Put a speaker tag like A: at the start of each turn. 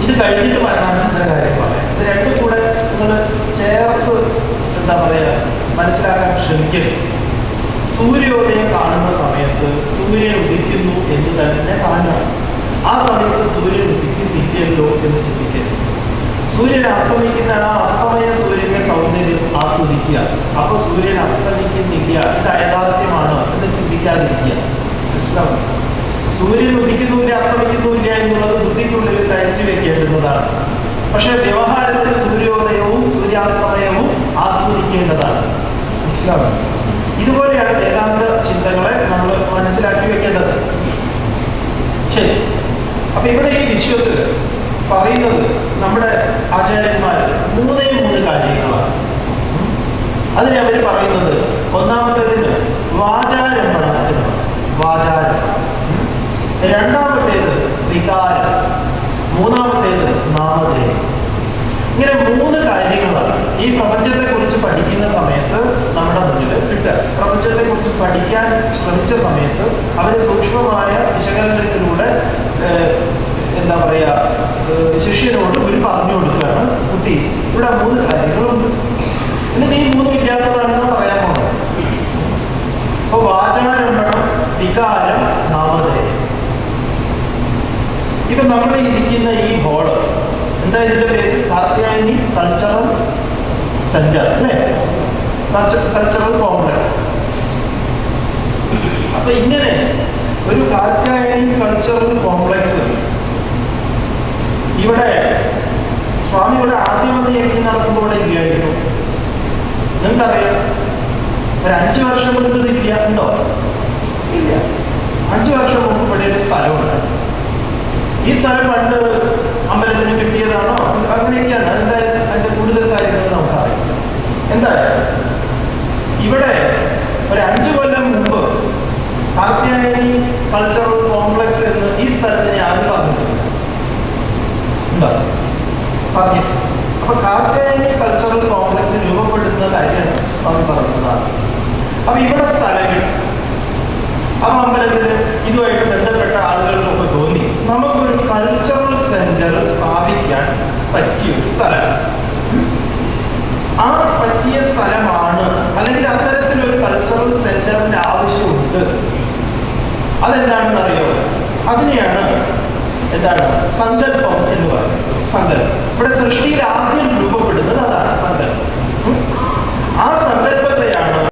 A: ഇത് കഴിഞ്ഞിട്ട് മരണാനന്തര കാര്യം പറയാം. ഇത് രണ്ടും കൂടെ നിങ്ങൾ ചേർത്ത് എന്താ പറയുക മനസ്സിലാക്കാൻ ശ്രമിക്കരുത്. സൂര്യോദയം കാണുന്ന സമയത്ത് സൂര്യൻ ഉദിക്കുന്നു എന്ന് തന്നെ കാണുക. ആ സമയത്ത് സൂര്യൻ ഉദിക്കുന്നില്ലല്ലോ എന്ന് ചിന്തിക്കരുത്. സൂര്യൻ അസ്തമിക്കുന്ന ആ അസ്തമയ സൂര്യന്റെ സൗന്ദര്യം ആസ്വദിക്കുക. അപ്പൊ സൂര്യൻ അസ്തമിക്കുന്നില്ല, ഇത് യാഥാർത്ഥ്യമാണ് എന്ന് ചിന്തിക്കാതിരിക്കുക. മനസ്സിലാവും? സൂര്യൻ ഉദിക്കുന്നില്ല അസ്തമിക്കുന്നില്ല എന്നുള്ളത് ബുദ്ധിക്കുള്ളിൽ കയറ്റി വെക്കേണ്ടുന്നതാണ്. പക്ഷെ വ്യവഹാരത്തിൽ സൂര്യോദയവും സൂര്യാസ്തമയവും ആസ്വദിക്കേണ്ടതാണ്. മനസ്സിലാവും? ഇതുപോലെയാണ് വേദാന്ത ചിന്തകളെ നമ്മൾ മനസ്സിലാക്കി വെക്കേണ്ടത്. ശരി. അപ്പൊ ഇവിടെ ഈ വിശ്വത്തിൽ പറയുന്നത് നമ്മുടെ ആചാര്യന്മാർ മൂന്നേ കാര്യങ്ങളാണ്. അതിനെ അവർ പറയുന്നത് ഒന്നാമത്തേതിന് വാചാരംഭണം എന്ന് പറയും. വാചാരം. രണ്ടാമത്തേത് വികാരം. മൂന്നാമത്തേത് നാമധേയം. ഇങ്ങനെ മൂന്ന് കാര്യങ്ങളാണ് ഈ പ്രപഞ്ചത്തെ കുറിച്ച് പഠിക്കുന്ന സമയത്ത് നമ്മുടെ മുന്നിൽ കിട്ടുക. പ്രപഞ്ചത്തെ കുറിച്ച് പഠിക്കാൻ ശ്രമിച്ച സമയത്ത് അവര് സൂക്ഷ്മമായ വിശകലനത്തിലൂടെ എന്താ പറയാ ശിഷ്യനോട് ഒരു പറഞ്ഞു കൊടുക്കുകയാണ്, കുട്ടി ഇവിടെ മൂന്ന് കാര്യങ്ങളുണ്ട്, എന്നിട്ട് ഈ മൂന്നും ഇല്ലാത്തതാണെന്ന് പറയാൻ പോകുന്നത്. അപ്പൊ വാചാരംഭണം, വികാരം, നാമധേയം. ഇപ്പൊ നമ്മൾ ഇരിക്കുന്ന ഈ ഹോള് എന്താ ഇതിന്റെ പേര്? കാർത്യായനി കൾച്ചറൽ സെന്റർ അല്ലേ? Cultural complex. അപ്പൊ ഇങ്ങനെ ഒരു കാർത്യായനി കൾച്ചറൽ കോംപ്ലക്സ് ഇവിടെ സ്വാമി ഇവിടെ ആദ്യമതി നടക്കുമ്പോൾ ഇവിടെ ഇല്ലായിരുന്നു. നിങ്ങൾക്കറിയാം, ഒരു 5 വർഷം മുൻപ് ഇല്ല ഉണ്ടോ? ഇല്ല. 5 വർഷം മുമ്പ് ഇവിടെ ഒരു സ്ഥലമുണ്ട്. ഈ സ്ഥലം പണ്ട് അമ്പലത്തിന് കിട്ടിയതാണോ അങ്ങനെയൊക്കെയാണ്. എന്തായാലും അതിന്റെ കൂടുതൽ കാര്യങ്ങൾ നമുക്കറിയാം. എന്തായാലും ഇവിടെ ഒരു 5 കൊല്ലം മുമ്പ് കാർത്യായനി കൾച്ചറൽ കോംപ്ലക്സ് എന്ന് ഈ സ്ഥലത്തിന് ആരും പറഞ്ഞിട്ടില്ല. എന്താ പറഞ്ഞിട്ട്? അപ്പൊ കാർത്യായനി കൾച്ചറൽ കോംപ്ലക്സ് രൂപപ്പെടുന്ന കാര്യമാണ് സ്വാമി പറഞ്ഞതാണ്. അപ്പൊ ഇവിടെ സ്ഥലങ്ങൾ ആ അമ്പലത്തിന് ഇതുമായിട്ട് ബന്ധപ്പെട്ട ആളുകൾക്കൊക്കെ തോന്നി നമുക്കൊരു കൾച്ചറൽ സെന്റർ സ്ഥാപിക്കാൻ പറ്റിയൊരു സ്ഥലമാണ്. ആ പറ്റിയ സ്ഥലമാണ്, അല്ലെങ്കിൽ അത്തരത്തിലൊരു കൾച്ചറൽ സെന്ററിന്റെ ആവശ്യമുണ്ട്. അതെന്താണെന്ന് അറിയോ? അതിനെയാണ് എന്താണ് സങ്കല്പം എന്ന് പറയുന്നത്. സങ്കല്പം ഇവിടെ സൃഷ്ടിയിൽ ആദ്യം രൂപപ്പെടുന്നത് അതാണ് സങ്കല്പം. ആ സങ്കല്പത്തെ